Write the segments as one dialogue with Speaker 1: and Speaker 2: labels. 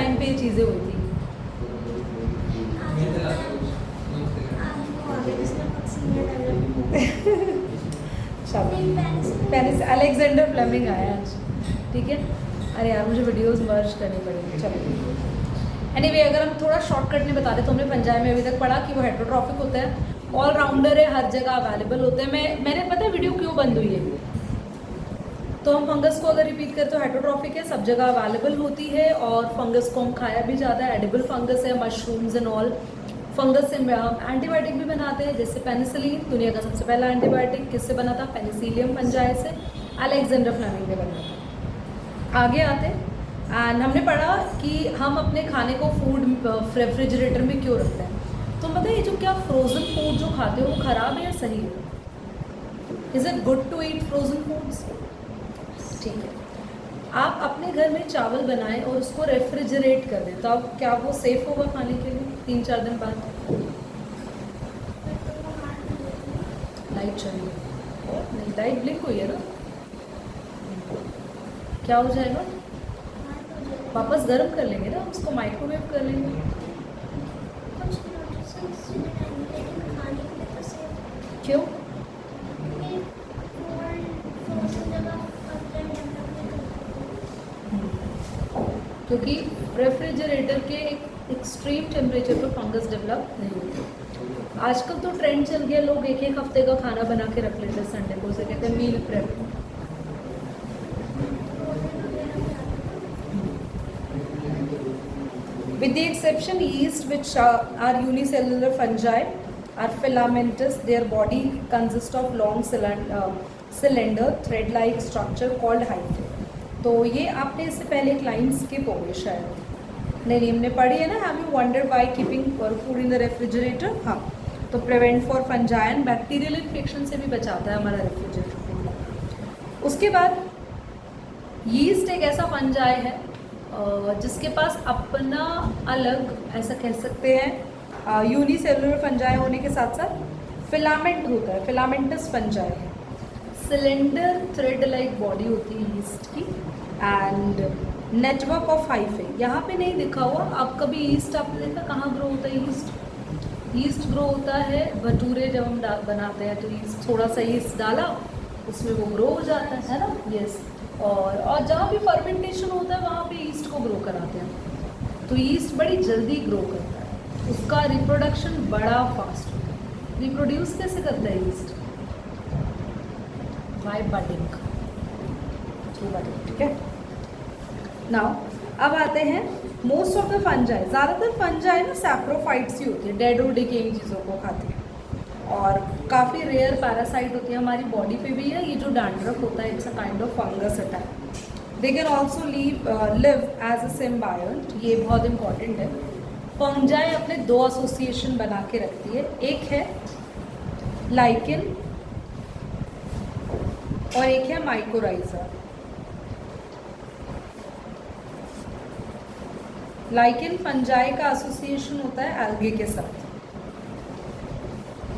Speaker 1: Time पे ये चीज़ें हुई थी? पेरिस अलेक्जेंडर फ्लेमिंग आया आज, ठीक है। अरे यार मुझे वीडियोस मर्ज करनी पड़ेगी, चलो। एनीवे अगर हम थोड़ा शॉर्टकट में बता दें तो हमने पंजाब में अभी तक पढ़ा कि वो हेट्रोट्रॉफिक होता है, ऑलराउंडर है, हर जगह अवेलेबल होते हैं। मैंने पता है वीडियो क्यों बंद हुई है, तो हम फंगस को अगर रिपीट करें तो हेट्रोट्रॉफिक है, सब जगह अवेलेबल होती है और फंगस को हम खाया भी जाता है, एडिबल फंगस है, मशरूम्स एंड ऑल। फंगस से हम एंटीबायोटिक भी बनाते हैं, जैसे पेनिसिलिन, दुनिया का सबसे पहला एंटीबायोटिक किससे बना था? पेनिसिलियम फंजाई से, अलेक्जेंडर फ्लेमिंग ने बनाया था। आगे आते एंड हमने पढ़ा कि हम अपने खाने को फूड रेफ्रिजरेटर में क्यों रखते हैं। तो पता है ये जो क्या फ्रोजन फूड जो खाते हो वो खराब है या सही है? Is it good to eat frozen foods? ठीक है, आप अपने घर में चावल बनाएं और उसको रेफ्रिजरेट कर दें, तो अब क्या वो सेफ होगा खाने के लिए 3-4 दिन बाद? लाइट चलिए और नहीं, लाइट ब्लिंक हुई है ना, क्या हो जाएगा? वापस गर्म कर लेंगे ना, उसको माइक्रोवेव कर लेंगे। क्यों? क्योंकि रेफ्रिजरेटर के एक एक्सट्रीम टेम्परेचर पर फंगस डेवलप नहीं होती। आजकल तो ट्रेंड चल गया, लोग एक एक हफ्ते का खाना बना के रख लेते हैं संडे को, उसे कहते हैं meal prep. With the exception yeast, which are unicellular fungi, are filamentous. Their body consists of long cylinder thread-like structure called hyphae. तो ये आपने इससे पहले एक लाइन स्किप हो गई शायद, नहीं हमने पढ़ी है ना। Have you wonder why keeping food in the refrigerator? हाँ, तो prevent for fungi and bacterial infection से भी बचाता है हमारा रेफ्रिजरेटर। उसके बाद यीस्ट एक ऐसा फंजाई है जिसके पास अपना अलग, ऐसा कह सकते हैं, यूनिसेलुलर फंजाई होने के साथ साथ फिलामेंट होता है, फिलामेंटस फंजाई है। सिलेंडर थ्रेड लाइक बॉडी होती है यीस्ट की एंड नेटवर्क ऑफ हाइफे। यहाँ पे नहीं दिखा हुआ, आप कभी यीस्ट आपने देखा कहाँ ग्रो होता है? यीस्ट ग्रो होता है भटूरे जब हम बनाते हैं तो यीस्ट, थोड़ा सा यीस्ट डाला उसमें वो ग्रो हो जाता है ना। यस, और जहाँ भी फर्मेंटेशन होता है वहाँ पे यीस्ट को ग्रो कराते हैं, तो यीस्ट बड़ी जल्दी ग्रो करता है, उसका रिप्रोडक्शन बड़ा फास्ट होता है। रिप्रोड्यूस कैसे करता है यीस्ट? बाय बडिंग, ठीक है। नाउ अब आते हैं मोस्ट ऑफ द फंजाई, ज़्यादातर फंजाई ना सैप्रोफाइट्स ही होती है, डेड और डिकेइंग चीज़ों को खाती है और काफ़ी रेयर पैरासाइट होती है, हमारी बॉडी पे भी है। ये जो डैंड्रफ होता है it's a kind of fungus attack. They can also live as a symbiote, ये बहुत इंपॉर्टेंट है। फंजाई अपने 2 एसोसिएशन बना के रखती है, एक है लाइकेन और एक है माइकोराइजा। लाइकेन फंजाई का एसोसिएशन होता है एल्गे के साथ,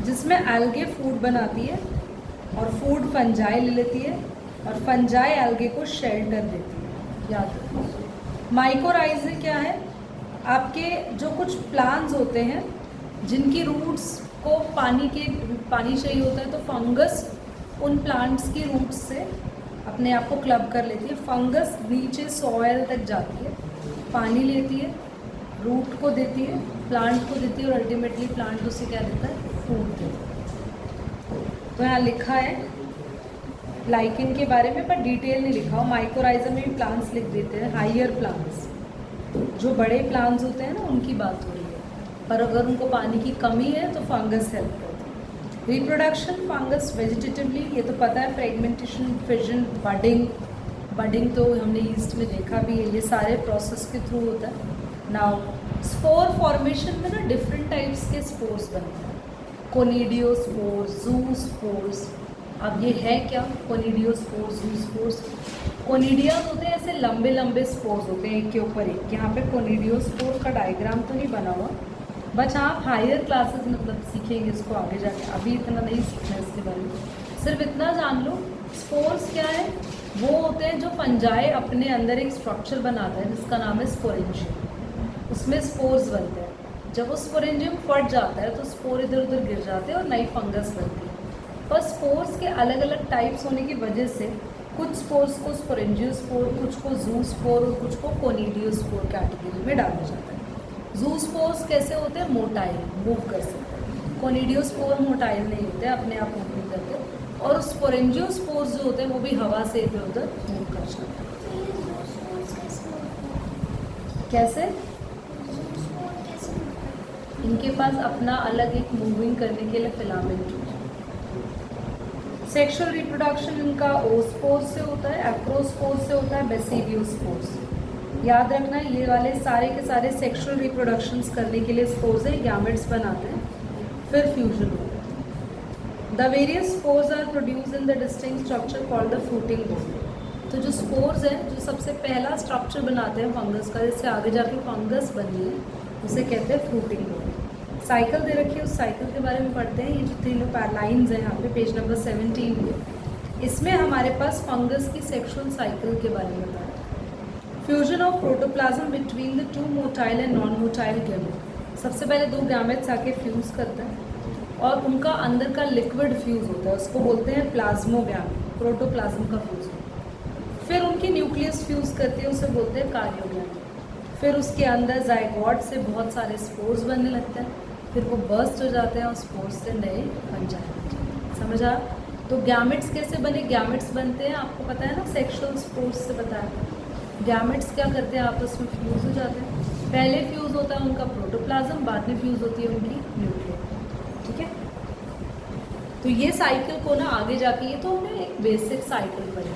Speaker 1: जिसमें एल्गे फूड बनाती है और फूड फंजाई ले लेती है और फंजाई एल्गे को शेल्टर देती है, याद रखो। माइकोराइजा क्या है? आपके जो कुछ प्लांट्स होते हैं जिनकी रूट्स को पानी चाहिए होता है, तो फंगस उन प्लांट्स की रूट्स से अपने आप को क्लब कर लेती है। फंगस नीचे सॉयल तक जाती है, पानी लेती है, रूट को देती है, प्लांट को देती है और अल्टीमेटली प्लांट उसे क्या देता है? फूड देता है। तो यहाँ लिखा है लाइकेन के बारे में, पर डिटेल नहीं लिखा हो। माइकोराइजा में भी प्लांट्स लिख देते हैं, हाइयर प्लांट्स, जो बड़े प्लांट्स होते हैं ना उनकी बात हो रही है, पर अगर उनको पानी की कमी है तो फंगस हेल्प करती है। रिप्रोडक्शन फंगस वेजिटेटिवली, ये तो पता है, फ्रेगमेंटेशन, फिजन, बडिंग तो हमने ईस्ट में देखा भी है, ये सारे प्रोसेस के थ्रू होता है। नाउ स्पोर फॉर्मेशन में ना डिफरेंट टाइप्स के स्पोर्स बनते हैं, कोनिडियोस्पोर्स, ज़ूस्पोर्स। अब ये है क्या? कोनिडियोस्पोर्स, ज़ूस्पोर्स। कोनिडियाज होते हैं ऐसे लंबे लंबे स्पोर्स होते हैं एक के ऊपर एक। यहाँ पे कोनिडियोस्पोर का डायग्राम तो नहीं बना हुआ, बट आप हायर क्लासेस मतलब सीखेंगे इसको आगे जाके, अभी इतना नहीं सीखना इसके बारे में। सिर्फ इतना जान लो, स्पोर्स क्या है? वो होते हैं जो फंजाई अपने अंदर एक स्ट्रक्चर बनाता है जिसका नाम है स्पोरेंजियम। उसमें स्पोर्स बनते हैं। जब वो स्पोरेंजियम फट जाता है तो स्पोर इधर उधर गिर जाते हैं और नई फंगस बनती है। पर स्पोर्स के अलग अलग टाइप्स होने की वजह से कुछ स्पोर्स को स्पोरेंजियोस्पोर, कुछ को ज़ूस्पोर और कुछ को कोनिडियोस्पोर कैटेगरी में डाला जाता है। ज़ूस्पोर्स कैसे होते हैं? मोटाइल, मूव कर सकते हैं। कोनिडियोस्पोर मोटाइल नहीं होते, अपने आप मूव नहीं करते। और स्पोरेंजियोस्पोर्स जो होते हैं वो भी हवा से इधर उधर मूव कर सकते हैं। कैसे? इनके पास अपना अलग एक मूविंग करने के लिए फिलामेंट होता है। सेक्सुअल रिप्रोडक्शन इनका ओस्पोर से होता है, एक्रोस्पोर से होता है, बेसिडियोस्पोर से। याद रखना ये वाले सारे के सारे सेक्सुअल रिप्रोडक्शंस करने के लिए स्पोर्स हैं, गैमेट्स बनाते हैं, फिर फ्यूजन होता है। The various spores are produce in the distinct structure called the fruiting board. तो जो स्पोर्स हैं, जो सबसे पहला स्ट्रक्चर बनाते हैं फंगस का, जिससे आगे जाके फंगस बनी है, उसे कहते हैं फ्रूटिंग बोर्ड। साइकिल दे रखी है, उस साइकिल के बारे में पढ़ते हैं। ये जो तीनों पैरलाइंस हैं यहाँ पे पेज नंबर 17 में, इसमें हमारे पास फंगस की सेक्सुअल साइकिल के बारे में बताया। Fusion of protoplasm between the two motile and non motile gamete. सबसे पहले दो गैमेट्स आके फ्यूज़ करते हैं और उनका अंदर का लिक्विड फ्यूज़ होता है, उसको बोलते हैं प्लाज्मोगैमेट, प्रोटोप्लाज्म का फ्यूज़। फिर उनकी न्यूक्लियस फ्यूज़ करती है, उसे बोलते हैं कार्योगैमेट। फिर उसके अंदर जाइगोट से बहुत सारे स्पोर्स बनने लगते हैं, फिर वो बर्स्ट हो जाते हैं और स्पोर्स से नए बन जाते हैं। समझ आ? तो गैमेट्स कैसे बने? गैमेट्स बनते हैं, आपको पता है ना, सेक्सुअल स्पोर्स से बताया। गैमेट्स क्या करते हैं? आपस में फ्यूज़ हो जाते हैं। पहले फ्यूज़ होता है उनका प्रोटोप्लाज्म, बाद में फ्यूज़ होती है उनकी न्यूक्लियस। ठीक है, तो ये साइकिल को ना आगे जाके, ये तो हमने एक बेसिक साइकिल पढ़ी,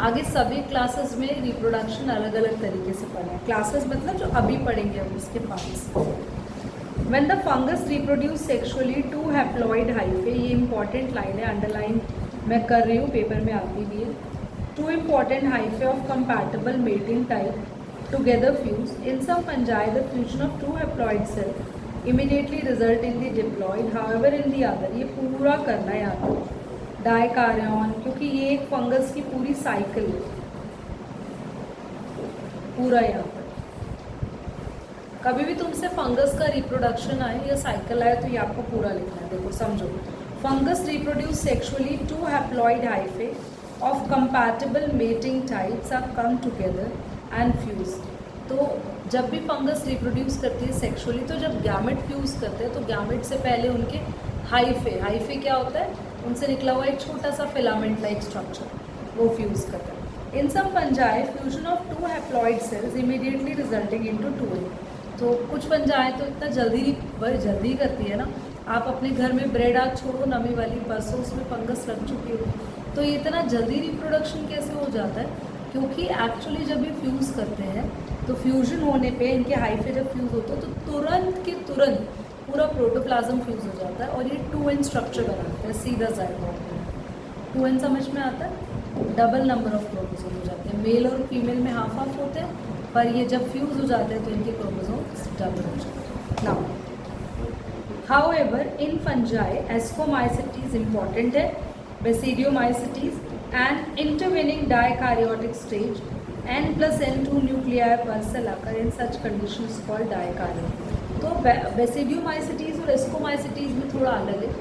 Speaker 1: आगे सभी क्लासेस में रिप्रोडक्शन अलग अलग तरीके से पढ़ा है। क्लासेस मतलब जो अभी पढ़ेंगे हम, उसके parts. When the fungus reproduce sexually, two haploid hyphae, ये इंपॉर्टेंट लाइन है, अंडरलाइन मैं कर रही हूँ, पेपर में आती भी है। Two important hyphae of compatible mating type together fuse. In some fungi, the fusion of two haploid cells immediately result in the diploid. However, in the other, ये पूरा करना है यहाँ पर डायकार्यन, क्योंकि ये एक फंगस की पूरी साइकिल है, पूरा यहाँ पर। कभी भी तुमसे फंगस का रिप्रोडक्शन आए या साइकिल आए तो ये आपको पूरा लिखना है। देखो समझो, fungus reproduce sexually, two haploid hyphae of compatible mating types are come together and fuse. तो जब भी फंगस रिप्रोड्यूस करती है सेक्सुअली, तो जब गैमेट फ्यूज करते हैं तो गैमेट से पहले उनके हाइफे, हाइफे क्या होता है? उनसे निकला हुआ एक छोटा सा फिलामेंट लाइक स्ट्रक्चर, वो फ्यूज करता है। In some fungi fusion of two haploid cells immediately resulting into twin. तो कुछ फंजाई तो इतना जल्दी करती है ना, आप अपने घर में ब्रेड आज छोड़ो नमी वाली, परसों उसमें फंगस लग चुकी हो, तो ये इतना जल्दी रिप्रोडक्शन कैसे हो जाता है? क्योंकि एक्चुअली जब ये फ्यूज़ करते हैं तो फ्यूजन होने पे इनके हाइफे जब फ्यूज़ होते हैं तो तुरंत के तुरंत पूरा प्रोटोप्लाज्म फ्यूज़ हो जाता है और ये 2n स्ट्रक्चर बनाते हैं सीधा जाइगोट में। 2n समझ में आता है? डबल नंबर ऑफ क्रोमोसोम हो जाते हैं, मेल और फीमेल में हाफ हाफ होते हैं, पर ये जब फ्यूज़ हो जाते हैं तो इनके क्रोमोसोम्स डबल हो जाते हैं। Now however in fungi ascomycetes important है, basidiomycetes and intervening dikaryotic stage n+n2 nuclei per cell आकर इन सच कंडीशंस कॉल्ड डाइकैरियोट। तो बेसिडियोमाइसिटीज और एस्कोमाइसिटीज में थोड़ा अलग है,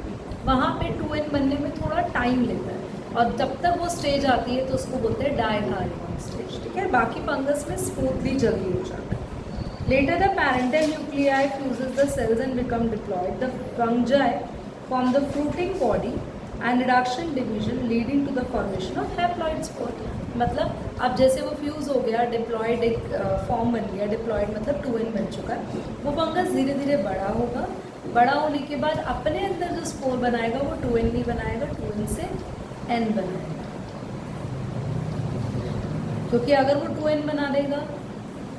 Speaker 1: वहाँ पे 2n बनने में थोड़ा टाइम लेता है और जब तक वो स्टेज आती है तो उसको बोलते हैं डाइकैरियोटिक स्टेज। ठीक है, बाकी फंगस में स्मूथली जल्दी हो जाता है। Later the parental nuclei fuses the cells and become diploid. The fungi form the fruiting body and reduction division leading to the formation of haploid spore. मतलब अब जैसे वो फ्यूज़ हो गया, डिप्लॉयड एक फॉर्म बन गया, डिप्लॉयड मतलब 2n बन चुका है, वो फंगस धीरे धीरे बड़ा होगा, बड़ा होने के बाद अपने अंदर जो स्पोर बनाएगा वो 2n नहीं बनाएगा, 2n से n बनाएगा। क्योंकि अगर वो 2n बना देगा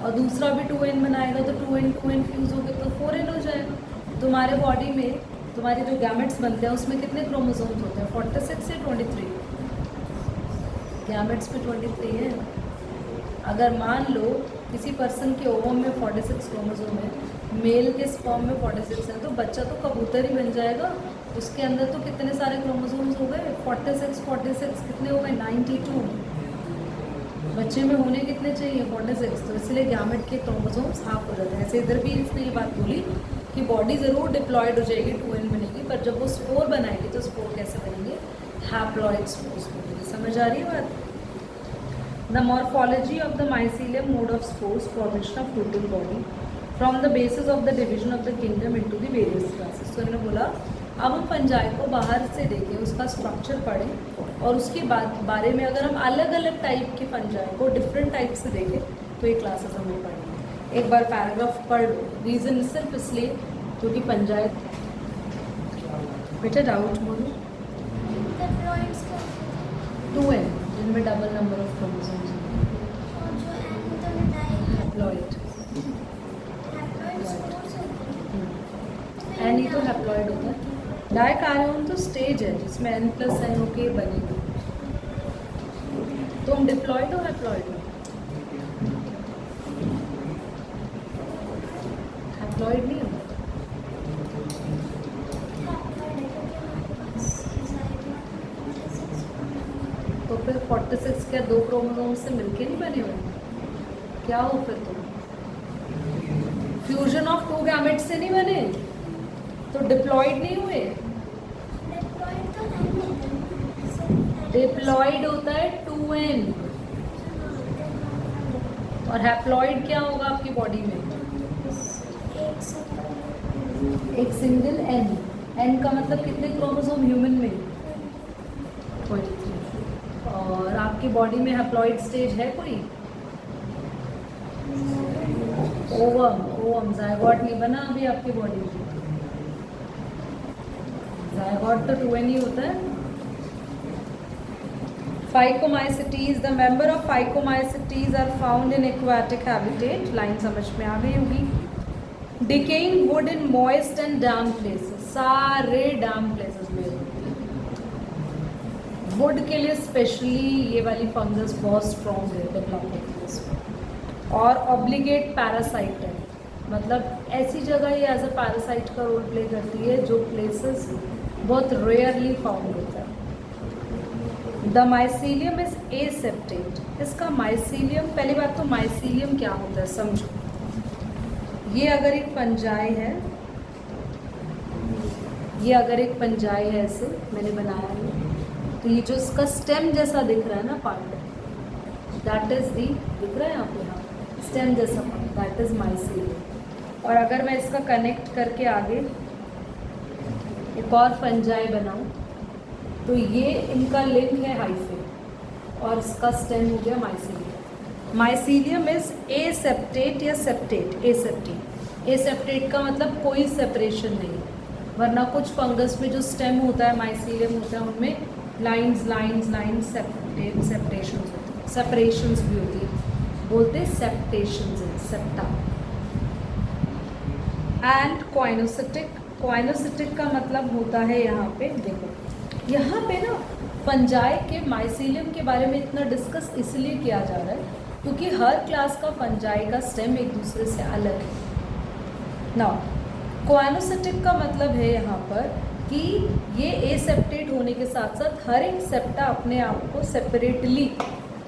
Speaker 1: और दूसरा भी 2n बनाएगा तो 2n फ्यूज़ हो गए तो 4n हो जाएगा। तुम्हारे बॉडी में तुम्हारे जो गैमेट्स बनते हैं उसमें कितने क्रोमोसोम्स होते हैं? 46 से 23। गैमेट्स पे 23 है। अगर मान लो किसी पर्सन के ओवम में 46 क्रोमोसोम है, मेल के स्पर्म में 46 है, तो बच्चा तो कबूतर ही बन जाएगा। उसके अंदर तो कितने सारे क्रोमोसोम्स हो गए? 46 कितने हो गए? 92। बच्चे में होने कितने चाहिए 46, तो इसलिए गैमेट के क्रोमोसोम्स हाफ हो जाते हैं। ऐसे इधर भी इसने ये बात बोली कि बॉडी ज़रूर डिप्लॉयड हो जाएगी, 2n बनेगी, पर जब वो स्पोर बनाएगी तो स्पोर कैसे बनेंगे, हैप्लॉइड स्पोर्स बनेंगे। समझ आ रही है बात? The morphology of the mycelium mode of spores, formation of fruital body from the basis of the division of the kingdom into the various classes. तो इन्होंने बोला अब हम फंजाई को बाहर से देखें, उसका स्ट्रक्चर पढ़ें और उसके बारे में अगर हम अलग अलग टाइप के फंजाई को डिफरेंट टाइप से देखें तो ये क्लासेस हमें पढ़ेंगे। एक बार पैराग्राफ पढ़ लो, रीज़न सिर्फ इसलिए क्योंकि फंजाई। बेटा डाउट बोलो। 2n जिनमें डबल नंबर ऑफ क्रोमोसोम्स हैं, हैप्लॉइड। एन ही तो हैप्लॉइड होता है। डायकार्योन तो स्टेज है जिसमें n+n होके बनेगा। तो हम डिप्लॉइड हो हैप्लॉइड हो? हैप्लॉइड नहीं होता। तो फिर 46 क्या 2 क्रोमोसोम से मिलके नहीं बने हुए? क्या हो फिर तुम? फ्यूजन ऑफ 2 गैमेट से नहीं बने तो डिप्लॉइड नहीं हुए। डिप्लॉइड होता है 2n और हैप्लॉइड क्या होगा आपकी बॉडी में? एक सिंगल n। n का मतलब कितने क्रोमोसोम ह्यूमन में? 23। और आपकी बॉडी में हैप्लॉइड स्टेज है कोई? ओवम जायगॉट नहीं बना अभी आपकी बॉडी में। जायगॉट तो 2n ही होता है। Phycomycetes, the member of phycomycetes are found in aquatic habitat. Line समझ में आ गई होगी। Decaying wood in moist and damp places, सारे डैम्प प्लेसेस में वुड के लिए स्पेशली ये वाली फंगस बहुत स्ट्रॉन्ग है डेवलपमेंट। और ऑब्लिगेट पैरासाइट है, मतलब ऐसी जगह ये एज अ पैरासाइट का रोल प्ले करती है जो प्लेसेस बहुत रेयरली फाउंड होता है। The mycelium is aseptate. इसका माइसीलियम, पहली बात तो माइसीलियम क्या होता है समझो। ये अगर एक फंजाई है, ये अगर एक फंजाई है, ऐसे मैंने बनाया है, तो ये जो इसका स्टेम जैसा दिख रहा है ना पार्ट, दैट इज दी, दिख रहा है यहाँ पे, हाँ स्टेम जैसा पार्ट, दैट इज माइसीलियम। और अगर मैं इसका कनेक्ट करके आगे एक और फंजाई बनाऊं तो ये इनका लिंक है हाइफे और इसका स्टेम हो गया माइसीलियम। माइसीलियम इज एसेप्टेट या सेप्टेट। एसेप्टेट, एसेप्टेट का मतलब कोई सेपरेशन नहीं, वरना कुछ फंगस में जो स्टेम होता है, माइसीलियम होता है, उनमें लाइंस लाइंस लाइंस सेपरेशंस होती है, सेपरेशंस भी होती है, बोलते सेप्टेशंस है, सेप्टा। एंड क्वाइनोसिटिक, क्वाइनोसिटिक का मतलब होता है यहाँ पे, देखो यहाँ पे ना फंजाई के माइसीलियम के बारे में इतना डिस्कस इसलिए किया जा रहा है क्योंकि हर क्लास का फंजाई का स्टेम एक दूसरे से अलग है ना। क्वाइनोसिटिक का मतलब है यहाँ पर कि ये एसेप्टेट होने के साथ साथ हर एक सेप्टा अपने आप को सेपरेटली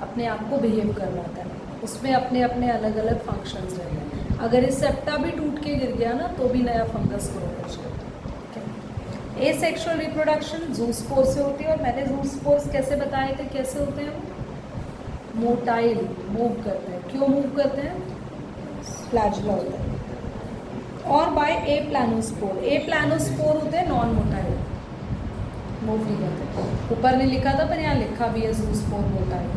Speaker 1: अपने आप को बिहेव करवाता है, उसमें अपने अपने अलग अलग फंक्शंस रहते हैं। अगर इस सेप्टा भी टूट के गिर गया ना तो भी नया फंगस ग्रो कर सकता है। एसेक्सुअल रिप्रोडक्शन जूस्पोर से होती है, और मैंने जूस्पोर्स कैसे बताए थे, कैसे होते हैं वो? मोटाइल, मूव करते हैं। क्यों मूव करते हैं? फ्लैजुला होता है। और बाय ए प्लानोस्पोर, ए प्लानोस्पोर होते हैं नॉन मोटाइल, मूव नहीं करते। ऊपर ने लिखा था पर यहाँ लिखा भी है zoospore motile.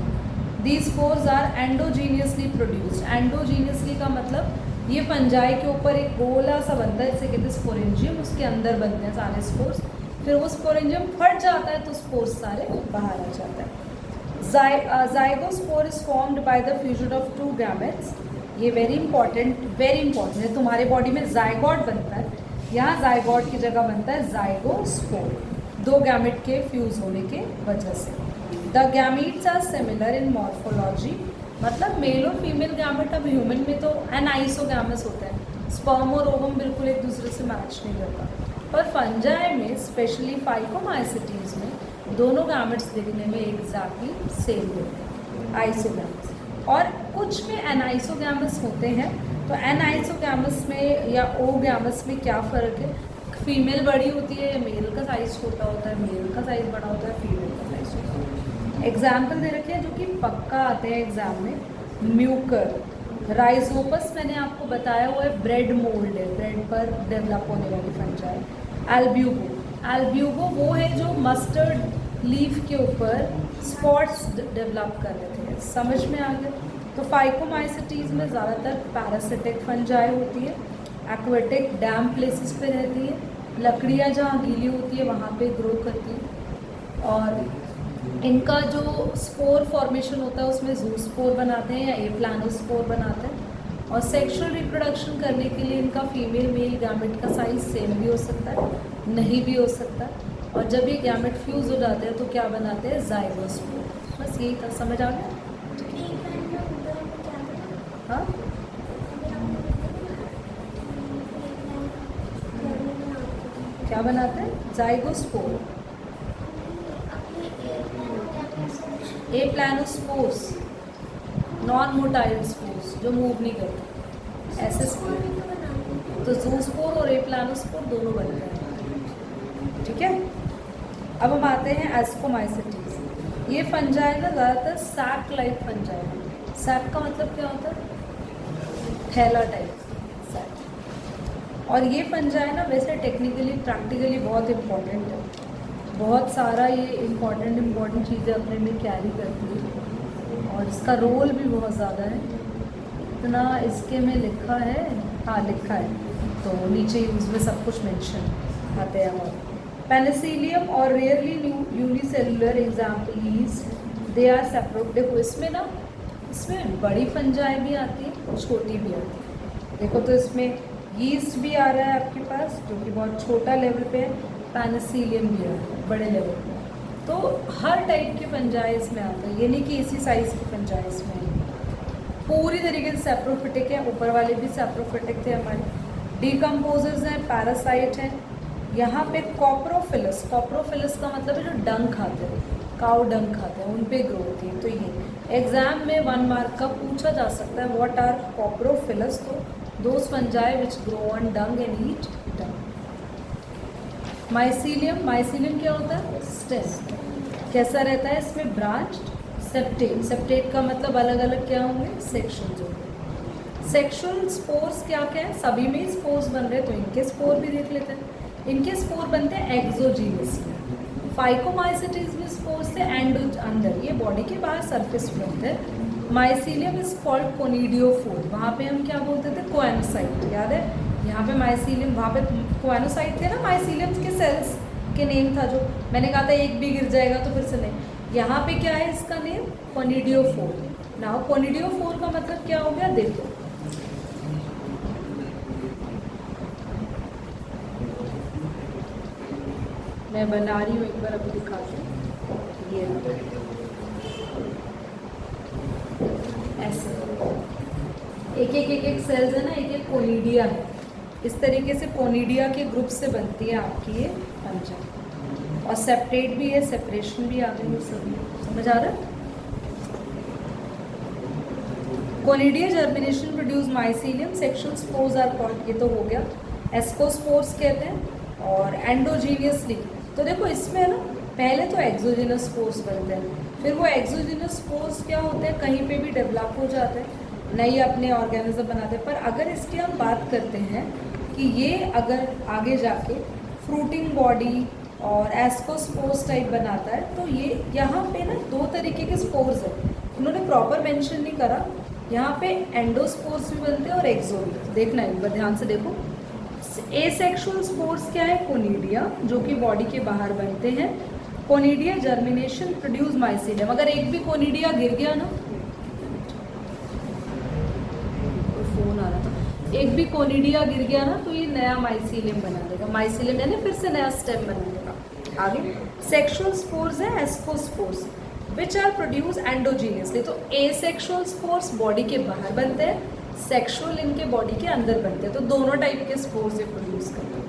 Speaker 1: These spores are endogenously produced. Endogenously का मतलब ये फंजाई के ऊपर एक गोला सा बनता है, जिसे कहते हैं स्पोरेंजियम, उसके अंदर बनते हैं सारे स्पोर्स। फिर वो स्पोरेंजियम फट जाता है तो स्पोर्स सारे बाहर आ जाते हैं। Zygospore is formed by the fusion of 2 gametes. ये वेरी इंपॉर्टेंट है। तुम्हारे बॉडी में जाइगोट बनता है, यहाँ जाइगोट की जगह बनता है ज़ाइगोस्पोर, 2 गैमेट के फ्यूज होने के वजह से। The gametes are similar in morphology, मतलब मेल और फीमेल गैमेट। अब ह्यूमन में तो एनाइसोगैमस होता है, स्पर्म और ओवम बिल्कुल एक दूसरे से मैच नहीं करता, पर फंजाई में स्पेशली फाइकोमाइसिटीज में दोनों गैमेट्स दिखने में एग्जैक्टली सेम होते हैं, आइसोगैमस। और कुछ में एनाइसोगैमस होते हैं। तो एनाइसोगैमस में या ओगैमस में क्या फ़र्क है? फीमेल बड़ी होती है, मेल का साइज़ छोटा होता है, मेल का साइज़ बड़ा होता है, फीमेल का साइज़ छोटा होता है। एग्जाम्पल दे रखे हैं जो कि पक्का आते हैं एग्जाम में। म्यूकर, राइजोपस मैंने आपको बताया हुआ है ब्रेड मोल्ड है, ब्रेड पर डेवलप होने वाली फंजाई। एल्ब्यूगो, एल्ब्यूगो वो है जो मस्टर्ड लीफ के ऊपर स्पॉट्स डेवलप कर रहे थे। समझ में आ गया? तो फाइकोमाइसिटीज़ में ज़्यादातर पैरासिटिक फंजाई होती है, एक्वेटिक डैम प्लेसेस पे रहती है, लकड़ियाँ जहाँ गीली होती है वहाँ पे ग्रो करती है, और इनका जो स्पोर फॉर्मेशन होता है उसमें जूस्पोर बनाते हैं या एप्लानोस्पोर बनाते हैं। और सेक्सुअल रिप्रोडक्शन करने के लिए इनका फीमेल मेल गैमेट का साइज सेम भी हो सकता है, नहीं भी हो सकता। और जब ये गैमेट फ्यूज़ हो जाते हैं तो क्या बनाते हैं? जाइगोस्पोर। बस यही था, समझ आ गया? हाँ, क्या बनाते हैं? जाइगोस्पोर, एप्लानोस्पोर्स, नॉन मोटाइल स्पोर्स जो मूव नहीं करते, ऐसे स्पोर। तो जूस्पोर और एप्लानोस्पोर दोनों बनते हैं। ठीक है, अब हम आते हैं एस्कोमाइसिटीज। ये फंजाई ना ज़्यादातर सैक लाइक फंजाई है। सैक का मतलब क्या होता है? थैला टाइप सैक। और ये फंजाई ना वैसे टेक्निकली प्रैक्टिकली बहुत इम्पोर्टेंट है, बहुत सारा ये इम्पॉर्टेंट चीज़ें अपने में कैरी करती है और इसका रोल भी बहुत ज़्यादा है। इतना इसके में लिखा है, हाँ लिखा है, तो नीचे यूज़ में सब कुछ मेंशन आते हैं। और पेनिसिलियम और rarely unicellular example yeast, they are separate. देखो इसमें ना, इसमें बड़ी फंजाई भी आती है, छोटी भी आती है। देखो तो इसमें यीस्ट भी आ रहा है आपके पास जो कि बहुत छोटा लेवल पे है, पेनिसिलियम भी आ रहा है बड़े लेवल पे। तो हर टाइप के फंजाई इसमें आता है, ये नहीं कि इसी साइज़ की फंजाई इसमें है। पूरी तरीके से सेप्रोफिटिक है, ऊपर वाले भी सेप्रोफिटिक थे हमारे। डिकम्पोजर्स हैं, पैरासाइट हैं। यहाँ पे कॉप्रोफिलस, कॉप्रोफिलस का मतलब है जो डंग खाते हैं, काउ डंग खाते हैं, उन पे ग्रो होती है। तो ये एग्जाम में 1 मार्क का पूछा जा सकता है, व्हाट आर कॉप्रोफिलस। तो those fungi which grow on dung and eat dung. Mycelium, mycelium क्या होता है? स्टेम। कैसा रहता है? इसमें ब्रांच्ड। सेप्टेट, सेप्टेट का मतलब अलग अलग क्या होंगे? सेक्शंस होंगे। सेक्शुअल स्पोर्स क्या क्या है? सभी में स्पोर्स बन रहे हैं, तो इनके स्पोर भी देख लेते हैं। इनके स्पोर बनते हैं एक्सोजीनियसली। फाइकोमाइसिटीज में स्पोर्स से एंडो अंदर, ये बॉडी के बाहर सरफेस पे होते हैं। माइसीलियम इज कॉल्ड कोनिडियोफोर, वहाँ पे हम क्या बोलते थे? कोएनोसाइट। याद है? यहाँ पे माइसीलियम, वहाँ पे कोएनोसाइट थे ना, माइसीलियम के सेल्स के नेम था जो मैंने कहा था एक भी गिर जाएगा तो फिर से नहीं। यहाँ पे क्या है इसका नेम? कोनिडियोफोर। नाउ कोनिडियोफोर का मतलब क्या हो गया? देखो मैं बना रही हूँ, एक बार अभी दिखाती हूँ। ये ऐसे एक सेल्स है ना, एक कोनिडिया है। इस तरीके से कोनिडिया के ग्रुप से बनती है आपकी ये फंजाई। और सेप्टेट भी है, सेपरेशन भी आ गई है, सभी समझ आ रहा है? Conidia germination produce mycelium, sexual spores are called, ये तो हो गया। एस्कोस्पोर्स कहते हैं। और एंडोजीनियसली, तो देखो इसमें ना पहले तो एक्सोजिनस स्पोर्स बनते हैं, फिर वो एक्सोजिनस स्पोर्स क्या होते हैं? कहीं पे भी डेवलप हो जाते हैं, नई अपने ऑर्गेनिज्म बनाते हैं। पर अगर इसकी हम बात करते हैं कि ये अगर आगे जाके फ्रूटिंग बॉडी और एस्कोस्पोर्स टाइप बनाता है, तो ये यहाँ पे ना 2 तरीके के स्पोर्स हैं, इन्होंने प्रॉपर मेंशन नहीं करा। यहाँ पे एंडोस्पोर्स भी बनते हैं और एक्सो भी। देखना एक बार ध्यान से देखो। एसेक्सुअल स्पोर्स क्या है? कोनिडिया, जो कि बॉडी के बाहर बनते हैं। Conidia germination produce mycelium. अगर एक भी कोनिडिया गिर गया ना, फोन आ रहा था, एक भी कोनिडिया गिर गया ना तो ये नया माइसीलियम बना देगा। माइसीलियम यानी फिर से नया स्टेम बना देगा। आगे सेक्सुअल स्पोर्स है ascospores, which are produce endogenously. तो एसेक्सुअल स्पोर्स बॉडी के बाहर बनते हैं, सेक्सुअल इनके बॉडी के अंदर बनते हैं। तो दोनों टाइप के स्पोर्स ये प्रोड्यूस करते हैं।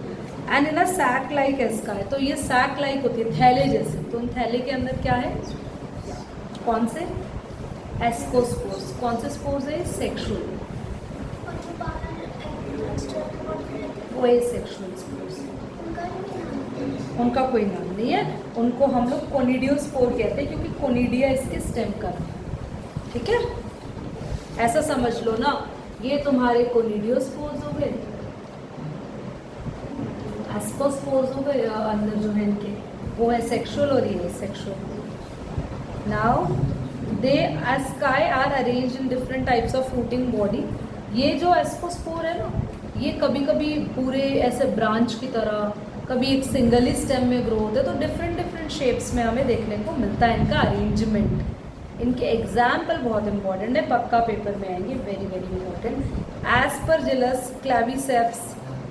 Speaker 1: एंड इन सैक लाइक एस्का है, तो ये सैक लाइक होती है, थैले जैसे। तो उन थैले के अंदर क्या है? कौन से? एस्कोस्पोर्स। कौन से स्पोर्स है? सेक्सुअल, वो है सेक्सुअल स्पोर्स। उनका कोई नाम नहीं है, उनको हम लोग कोनिडियोस्पोर कहते हैं क्योंकि कोनिडिया इसके स्टेम का नाम है। ठीक है, ऐसा समझ लो ना, ये तुम्हारे कोनिडियोस्पोर्स हो गए, एस्कोस्पोर्स हो गए, अंदर जो है इनके वो है सेक्सुअल और ये sexual. Now they asci are arrange in different types of fruiting body. ये जो एस्कोस्पोर है ना, ये कभी कभी पूरे ऐसे ब्रांच की तरह, कभी एक सिंगल ही स्टेम में ग्रो होता है, तो डिफरेंट डिफरेंट शेप्स में हमें देखने को मिलता है इनका अरेंजमेंट। इनके एग्जाम्पल बहुत इंपॉर्टेंट है, पक्का पेपर में आएंगे, very very important. Aspergillus, Claviceps,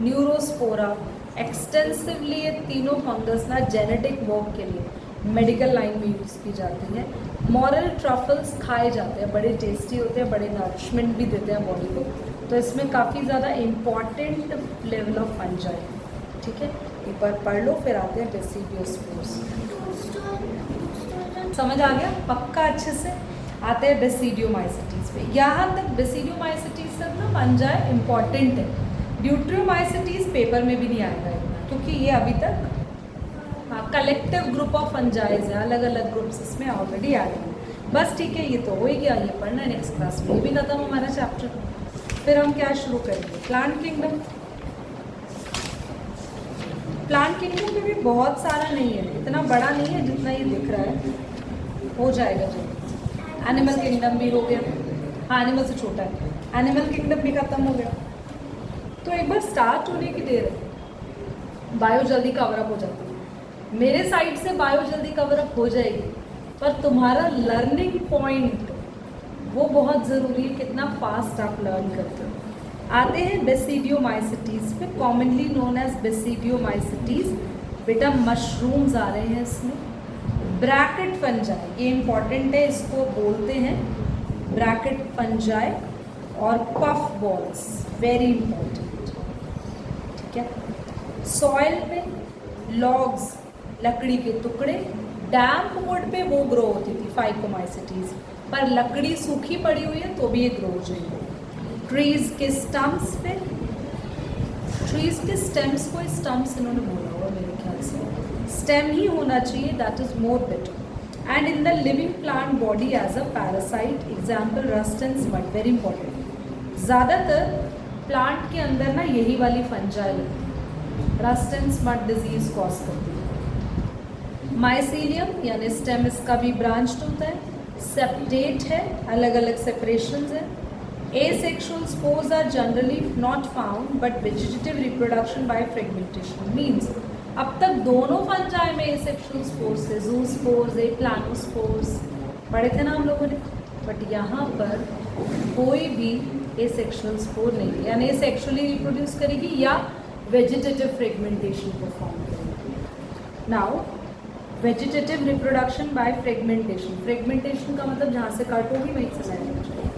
Speaker 1: Neurospora, extensively ये तीनों फंगस ना जेनेटिक वर्क के लिए मेडिकल लाइन में यूज़ की जाती है। मॉरल ट्रफल्स खाए जाते हैं, बड़े टेस्टी होते हैं, बड़े नरिशमेंट भी देते हैं बॉडी को, तो इसमें काफ़ी ज़्यादा इम्पॉर्टेंट लेवल ऑफ फंजाई। ठीक है, एक बार पढ़ लो, फिर आते हैं बेसिडियोस्पोर्स। समझ आ गया पक्का अच्छे से? आते हैं बेसिडियोमाइसिटीज़ पे। यहाँ तक बेसिडियोमाइसिटीज़ तक ना फंजाई इम्पॉर्टेंट है। ड्यूट्रियोमाइसिटीज़ पेपर में भी नहीं आएगा इतना, क्योंकि ये अभी तक कलेक्टिव ग्रुप ऑफ फंजाइज है, अलग अलग ग्रुप्स इसमें ऑलरेडी आ गए हैं। बस ठीक है, ये तो हो ही गया, ये पढ़ना है नेक्स्ट क्लास में, ये भी खत्म हमारा चैप्टर। फिर हम क्या शुरू करेंगे? Plant kingdom. प्लांट किंगडम में भी बहुत सारा नहीं है, इतना बड़ा नहीं है जितना ये दिख रहा है, हो जाएगा जो। एनिमल किंगडम भी हो गया, हाँ एनिमल से छोटा है, एनिमल किंगडम भी खत्म हो गया। तो एक बार स्टार्ट होने की देर है, बायो जल्दी कवरअप हो जाती है, मेरे साइड से बायो जल्दी कवरअप हो जाएगी, पर तुम्हारा लर्निंग पॉइंट वो बहुत ज़रूरी है, कितना फास्ट आप लर्न करते हो। आते हैं बेसिडियोमाइसिटीज़ पे, कॉमनली नोन एज बेसिडियोमाइसिटीज़। बेटा मशरूम्स आ रहे हैं इसमें। ब्रैकेट फंजाई, ये इंपॉर्टेंट है, इसको बोलते हैं ब्रैकेट फंजाई। और पफ बॉल्स, वेरी इंपॉर्टेंट। ठीक है, सॉइल पे लॉग्स, लकड़ी के टुकड़े, डैम्प वुड पे वो ग्रो होती थी फाइकोमाइसिटीज़, पर लकड़ी सूखी पड़ी हुई है तो भी ये ग्रो हो जाएगी। ट्रीज़ के स्टम्प्स पे, ट्रीज़ के स्टेम्स को स्टम्प्स इन्होंने बोला होगा मेरे ख्याल से, स्टेम ही होना चाहिए, that is more better. And in the living plant body as a parasite, example rust and smut, very important. ज़्यादातर प्लांट के अंदर ना यही वाली फंजाई लगती है, rust and smut disease cause करती है। माइसीलियम यानी स्टेम इसका भी ब्रांच्ड होता है, सेप्टेट है, अलग अलग सेपरेशंस हैं। Asexual spores are generally not found but vegetative reproduction by fragmentation, means अब तक दोनों फंजाई में एसेक्सुअल स्पोर्स थे, ज़ूस्पोर्स है, प्लानोस्पोर्स पढ़े थे ना हम लोगों ने, बट यहाँ पर कोई भी एसेक्सुअल स्पोर नहीं है, यानी सेक्सुअली रिप्रोड्यूस करेगी या वेजिटेटिव फ्रेगमेंटेशन परफॉर्म करेगी। Now vegetative reproduction by fragmentation, fragmentation का मतलब जहाँ से कट होगी वहीं से लाइन चाहिए।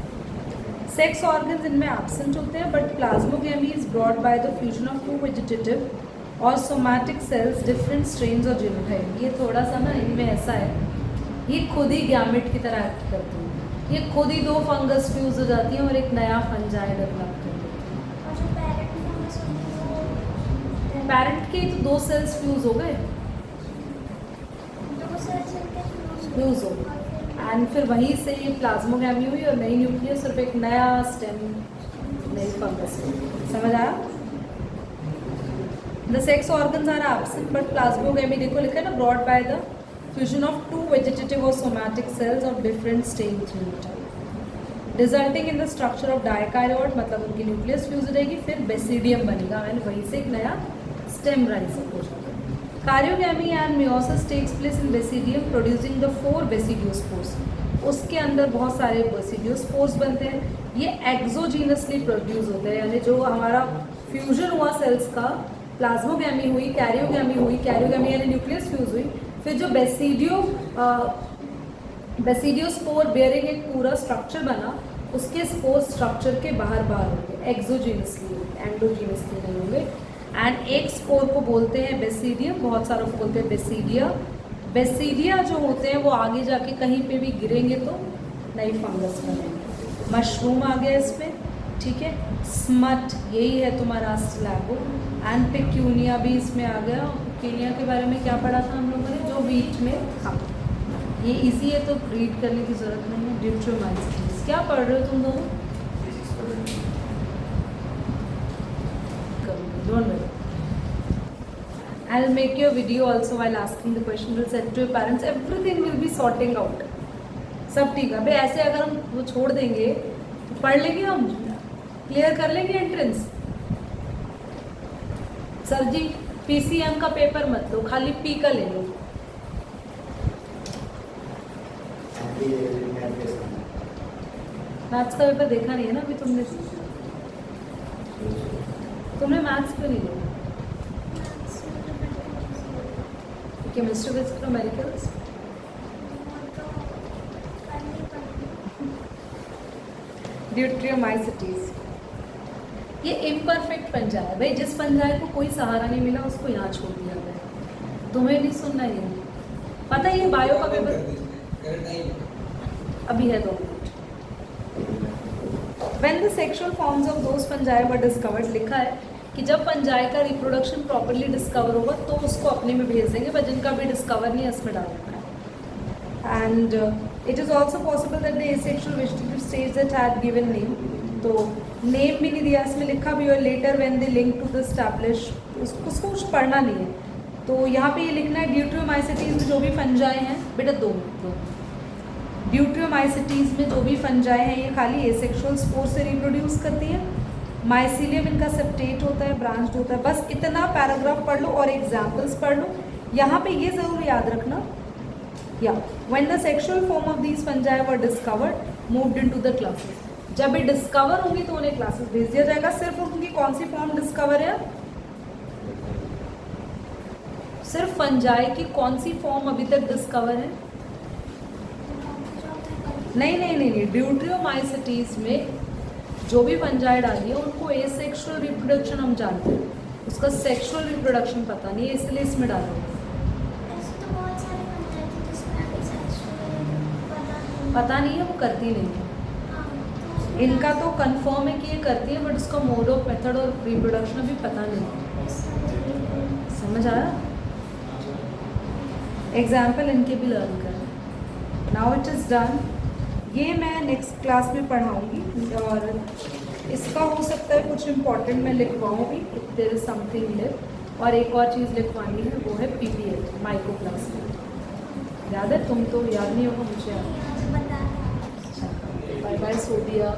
Speaker 1: सेक्स ऑर्गन्स इनमें एब्सेंट होते हैं, but plasmogamy is brought by the fusion of two vegetative और सोमैटिक सेल्स, डिफरेंट स्ट्रेन्स और जीनोटाइप। ये थोड़ा सा ना इनमें ऐसा है, ये खुद ही गैमेट की तरह एक्ट करती हैं, ये खुद ही दो फंगस फ्यूज हो जाती हैं और एक नया फंजाई डेवलप कर देती हैं। पैरेंट के तो दो सेल्स फ्यूज हो गए, फ्यूज हो, एंड फिर वहीं से ये प्लाज्मोगैमी हुई और नई न्यूक्लियस और एक नया स्टेम, नई फंगस हुई। समझ आया? The sex organs are absent but plasmogamy, देखो लिखा है ना, brought by the fusion of two vegetative और somatic cells of different strain resulting in the structure of dikaryote, मतलब उनकी न्यूक्लियस फ्यूज हो जाएगी, फिर बेसिडियम बनेगा एंड वहीं से एक नया स्टेम राइज हो जाएगा। Karyogamy and meiosis takes place in basidium producing the 4 basidiospores। उसके अंदर बहुत सारे बेसिडियोस्पोर्स बनते हैं, ये एक्सोजीनसली प्रोड्यूस होते हैं, यानी जो हमारा फ्यूजन हुआ सेल्स का, प्लाज्मोगैमी हुई, कैरियोगैमी यानी न्यूक्लियस फ्यूज हुई, फिर जो बेसिडियोस्पोर बेयरिंग एक पूरा स्ट्रक्चर बना, उसके स्पोर स्ट्रक्चर के बाहर होंगे, एक्सोजीनसली होंगे, एंडोजीनसली नहीं होंगे। एंड एक स्पोर को बोलते हैं बेसिडियम, बहुत सारों को बोलते हैं बेसिडिया। बेसिडिया जो होते हैं वो आगे जाके कहीं पे भी गिरेंगे तो नई फंगस बनेगी। मशरूम आ गया इसमें, ठीक है। स्मट यही है तुम्हारा स्लैबो, एंड पिक्यूनिया भी इसमें आ गया। पिक्यूनिया के बारे में क्या पढ़ा था हम लोगों ने, जो वीट में था। ये इजी है तो रीड करने की ज़रूरत नहीं है। ड्यूट्रोमाइसिटीज क्या पढ़ रहे हो तुम दोनों? Don't worry. I'll make you a video also while asking the question. Will send to your parents. Everything will be sorting out. सब ठीक है भाई। ऐसे अगर हम वो छोड़ देंगे तो पढ़ लेंगे, हम क्लियर कर लेंगे एंट्रेंस। सर जी पीसीएम का पेपर मत लो, खाली पी का ले लो। मैथ्स का पेपर देखा नहीं है ना अभी तुमने? तुमने मैथ्स क्यों नहीं लिया? केमिस्ट्री फिजिक्स न्यूमेरिकल्स ड्यूट्रियोमाइसिटीज ये इम्परफेक्ट पंजा है भाई। जिस पंजाए को कोई सहारा नहीं मिला उसको यहाँ छोड़ दिया गया। तुम्हें नहीं सुनना ये पता है। ये बायो का पेपर अभी है 2 minute. When the sexual forms of those fungi were discovered, लिखा है कि जब फंजाई का रिप्रोडक्शन प्रॉपरली डिस्कवर होगा तो उसको अपने में भेज देंगे, पर जिनका भी डिस्कवर नहीं है इसमें डाल देना है। And it is also possible that the asexual vegetative stage that had given name, तो नेम भी नहीं दिया, इसमें लिखा भी है later when they link to the establish, उसको कुछ पढ़ना नहीं है। तो यहाँ पे ये लिखना है ड्यूट्रियोमाइसिटीज में जो भी फंजाई हैं, बेटा 2 मिनट। ड्यूट्रियोमाइसिटीज में जो भी फंजाई हैं ये खाली एसेक्सुअल स्पोर से रिप्रोड्यूस करती है। माइसीलियम इनका सेप्टेट होता है, ब्रांच्ड होता है। बस इतना पैराग्राफ पढ़ लो और एग्जाम्पल्स पढ़ लो। यहाँ पे ये ज़रूर याद रखना, या when the sexual form of these fungi were discovered moved into the classes. जब ये डिस्कवर होंगी तो उन्हें क्लासेस भेज दिया जाएगा। सिर्फ उनकी कौन सी फॉर्म डिस्कवर है, सिर्फ फंजाई की कौन सी फॉर्म अभी तक डिस्कवर है? नहीं, ड्यूट्रियोमाइसिटीज में जो भी फंजाई डाली है उनको एसेक्सुअल रिप्रोडक्शन हम जानते हैं, उसका सेक्सुअल रिप्रोडक्शन पता नहीं है, इसलिए इसमें डाला हुआ। पता नहीं है, वो करती नहीं है। इनका तो कंफर्म है कि ये करती है, बट उसका मोड ऑफ मेथड और रिप्रोडक्शन अभी पता नहीं है। समझ आया? एग्जाम्पल इनके भी लर्न कर। Now it is done. ये मैं नेक्स्ट क्लास में पढ़ाऊँगी, और इसका हो सकता है कुछ इम्पॉर्टेंट मैं लिखवाऊँ भी, if there is something live. और एक और चीज़ लिखवानी है, वो है PPH माइकोप्लाज्मा। याद है? तुम तो याद नहीं होगा, मुझे याद है। Bye bye सोडिया।